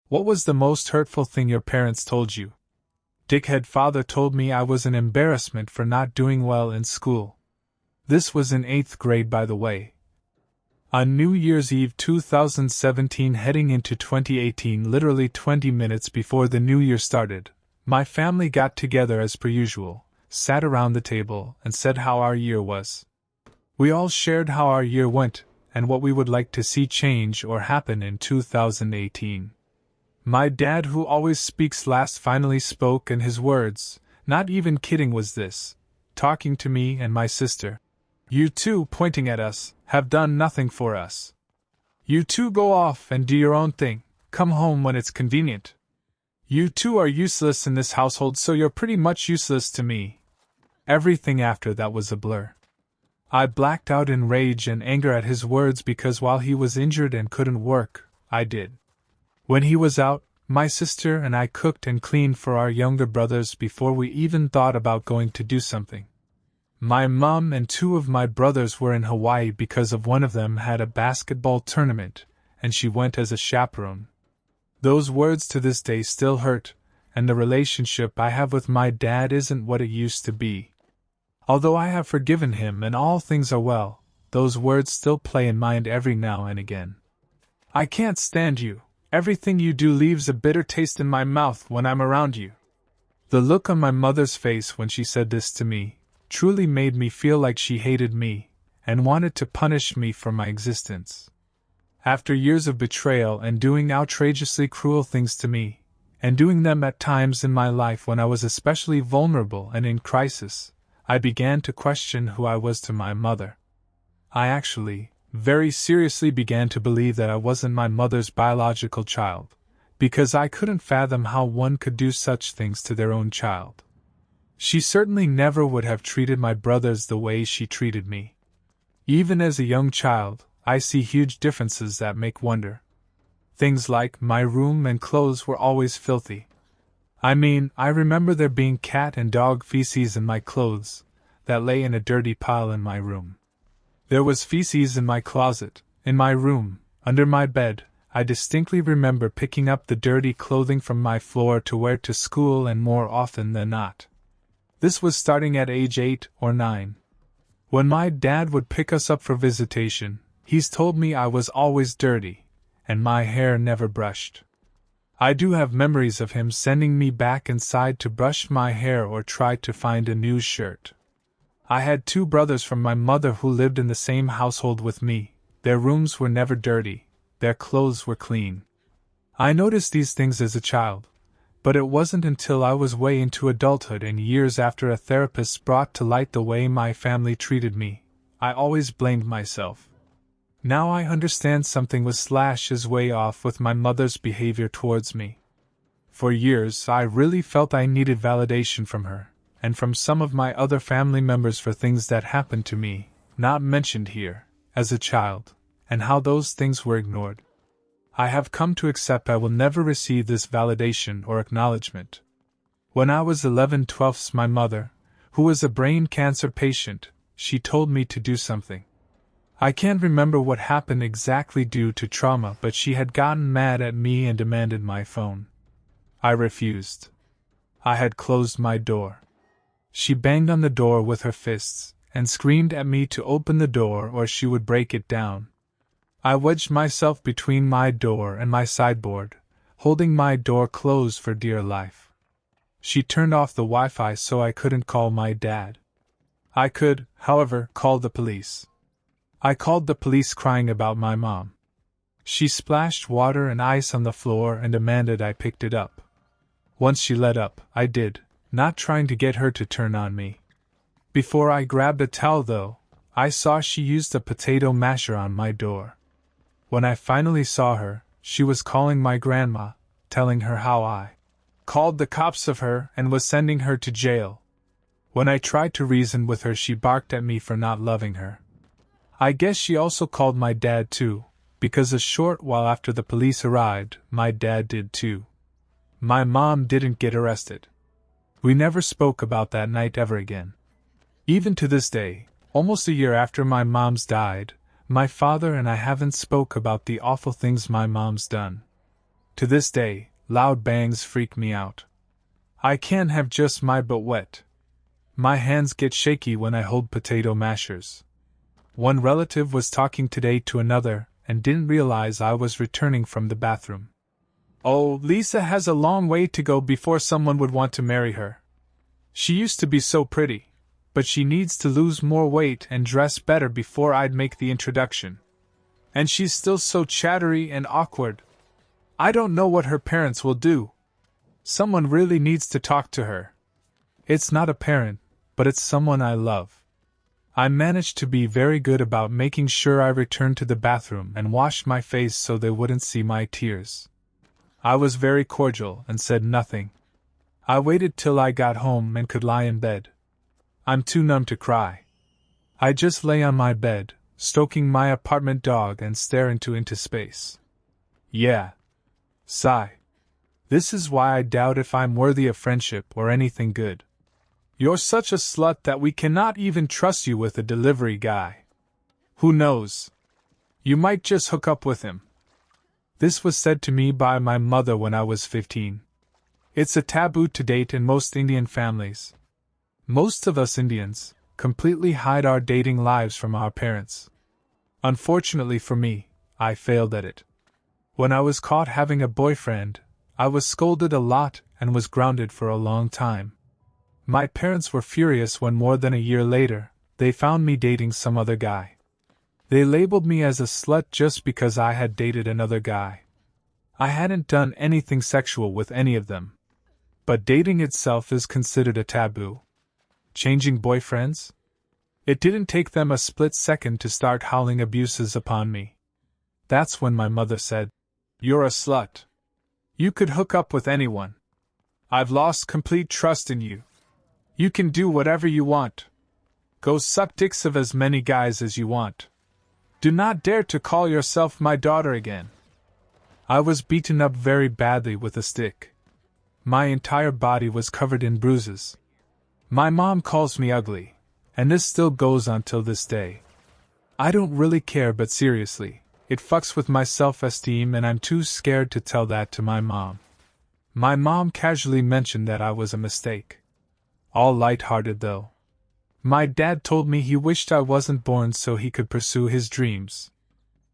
What was the most hurtful thing your parents told you? Dickhead father told me I was an embarrassment for not doing well in school. This was in 8th grade, by the way. On New Year's Eve 2017, heading into 2018, literally 20 minutes before the new year started, my family got together as per usual, sat around the table, and said how our year was. We all shared how our year went, and what we would like to see change or happen in 2018. My dad, who always speaks last, finally spoke, and his words, not even kidding, was this, talking to me and my sister. You two, pointing at us, have done nothing for us. You two go off and do your own thing, come home when it's convenient. You two are useless in this household, so you're pretty much useless to me. Everything after that was a blur. I blacked out in rage and anger at his words because while he was injured and couldn't work, I did. When he was out, my sister and I cooked and cleaned for our younger brothers before we even thought about going to do something. My mom and 2 of my brothers were in Hawaii because of one of them had a basketball tournament, and she went as a chaperone. Those words to this day still hurt, and the relationship I have with my dad isn't what it used to be. Although I have forgiven him and all things are well, those words still play in mind every now and again. I can't stand you. Everything you do leaves a bitter taste in my mouth when I'm around you. The look on my mother's face when she said this to me truly made me feel like she hated me and wanted to punish me for my existence. After years of betrayal and doing outrageously cruel things to me, and doing them at times in my life when I was especially vulnerable and in crisis, I began to question who I was to my mother. I actually, very seriously began to believe that I wasn't my mother's biological child, because I couldn't fathom how one could do such things to their own child. She certainly never would have treated my brothers the way she treated me. Even as a young child, I see huge differences that make wonder. Things like my room and clothes were always filthy. I remember there being cat and dog feces in my clothes that lay in a dirty pile in my room. There was feces in my closet, in my room, under my bed. I distinctly remember picking up the dirty clothing from my floor to wear to school, and more often than not. This was starting at age 8 or 9. When my dad would pick us up for visitation, he's told me I was always dirty, and my hair never brushed. I do have memories of him sending me back inside to brush my hair or try to find a new shirt. I had 2 brothers from my mother who lived in the same household with me. Their rooms were never dirty, their clothes were clean. I noticed these things as a child, but it wasn't until I was way into adulthood and years after a therapist brought to light the way my family treated me. I always blamed myself. Now I understand something was way off with my mother's behavior towards me. For years I really felt I needed validation from her, and from some of my other family members for things that happened to me, not mentioned here, as a child, and how those things were ignored. I have come to accept I will never receive this validation or acknowledgement. When I was 11/12, my mother, who was a brain cancer patient, she told me to do something. I can't remember what happened exactly due to trauma, but she had gotten mad at me and demanded my phone. I refused. I had closed my door. She banged on the door with her fists, and screamed at me to open the door or she would break it down. I wedged myself between my door and my sideboard, holding my door closed for dear life. She turned off the Wi-Fi so I couldn't call my dad. I could, however, call the police. I called the police crying about my mom. She splashed water and ice on the floor and demanded I picked it up. Once she let up, I did, not trying to get her to turn on me. Before I grabbed a towel though, I saw she used a potato masher on my door. When I finally saw her, she was calling my grandma, telling her how I called the cops of her and was sending her to jail. When I tried to reason with her, she barked at me for not loving her. I guess she also called my dad too, because a short while after the police arrived, my dad did too. My mom didn't get arrested. We never spoke about that night ever again. Even to this day, almost a year after my mom's died, my father and I haven't spoke about the awful things my mom's done. To this day, loud bangs freak me out. I can't have just my butt wet. My hands get shaky when I hold potato mashers. One relative was talking today to another and didn't realize I was returning from the bathroom. Oh, Lisa has a long way to go before someone would want to marry her. She used to be so pretty, but she needs to lose more weight and dress better before I'd make the introduction. And she's still so chattery and awkward. I don't know what her parents will do. Someone really needs to talk to her. It's not a parent, but it's someone I love. I managed to be very good about making sure I returned to the bathroom and washed my face so they wouldn't see my tears. I was very cordial and said nothing. I waited till I got home and could lie in bed. I'm too numb to cry. I just lay on my bed, stroking my apartment dog and stare into space. Yeah. Sigh. This is why I doubt if I'm worthy of friendship or anything good. You're such a slut that we cannot even trust you with a delivery guy. Who knows? You might just hook up with him. This was said to me by my mother when I was 15. It's a taboo to date in most Indian families. Most of us Indians completely hide our dating lives from our parents. Unfortunately for me, I failed at it. When I was caught having a boyfriend, I was scolded a lot and was grounded for a long time. My parents were furious when more than a year later, they found me dating some other guy. They labeled me as a slut just because I had dated another guy. I hadn't done anything sexual with any of them. But dating itself is considered a taboo. Changing boyfriends? It didn't take them a split second to start howling abuses upon me. That's when my mother said, "You're a slut. You could hook up with anyone. I've lost complete trust in you. You can do whatever you want. Go suck dicks of as many guys as you want. Do not dare to call yourself my daughter again." I was beaten up very badly with a stick. My entire body was covered in bruises. My mom calls me ugly, and this still goes on till this day. I don't really care, but seriously, it fucks with my self-esteem and I'm too scared to tell that to my mom. My mom casually mentioned that I was a mistake. All light-hearted though. My dad told me he wished I wasn't born so he could pursue his dreams.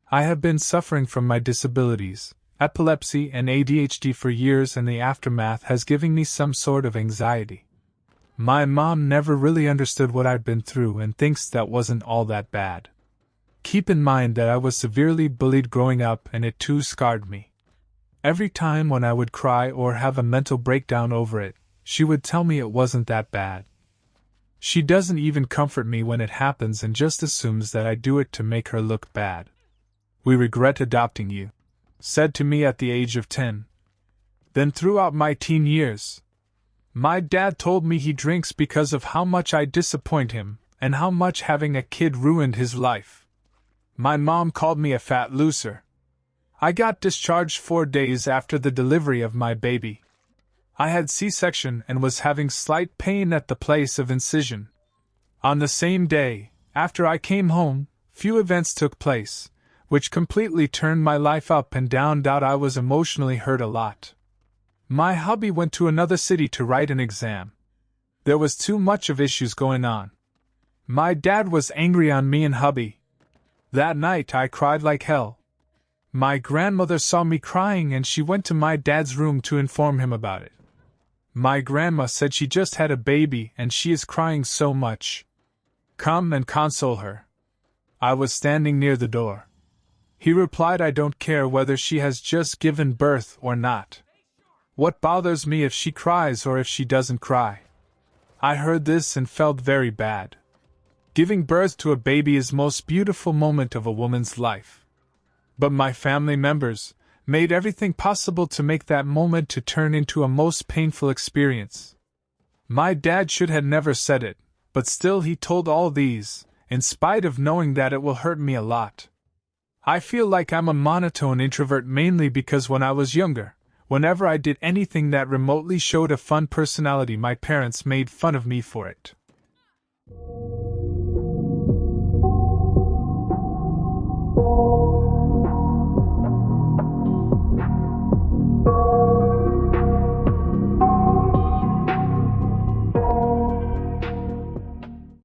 I have been suffering from my disabilities, epilepsy and ADHD for years, and the aftermath has given me some sort of anxiety. My mom never really understood what I'd been through and thinks that wasn't all that bad. Keep in mind that I was severely bullied growing up and it too scarred me. Every time when I would cry or have a mental breakdown over it, she would tell me it wasn't that bad. She doesn't even comfort me when it happens and just assumes that I do it to make her look bad. "We regret adopting you," said to me at the age of 10. Then throughout my teen years, my dad told me he drinks because of how much I disappoint him and how much having a kid ruined his life. My mom called me a fat loser. I got discharged 4 days after the delivery of my baby. I had C-section and was having slight pain at the place of incision. On the same day, after I came home, few events took place, which completely turned my life up and down. I was emotionally hurt a lot. My hubby went to another city to write an exam. There was too much of issues going on. My dad was angry on me and hubby. That night I cried like hell. My grandmother saw me crying and she went to my dad's room to inform him about it. My grandma said she just had a baby and she is crying so much. Come and console her. I was standing near the door. He replied, "I don't care whether she has just given birth or not. What bothers me if she cries or if she doesn't cry?" I heard this and felt very bad. Giving birth to a baby is the most beautiful moment of a woman's life. But my family members made everything possible to make that moment to turn into a most painful experience. My dad should have never said it, but still he told all these, in spite of knowing that it will hurt me a lot. I feel like I'm a monotone introvert mainly because when I was younger, whenever I did anything that remotely showed a fun personality, my parents made fun of me for it.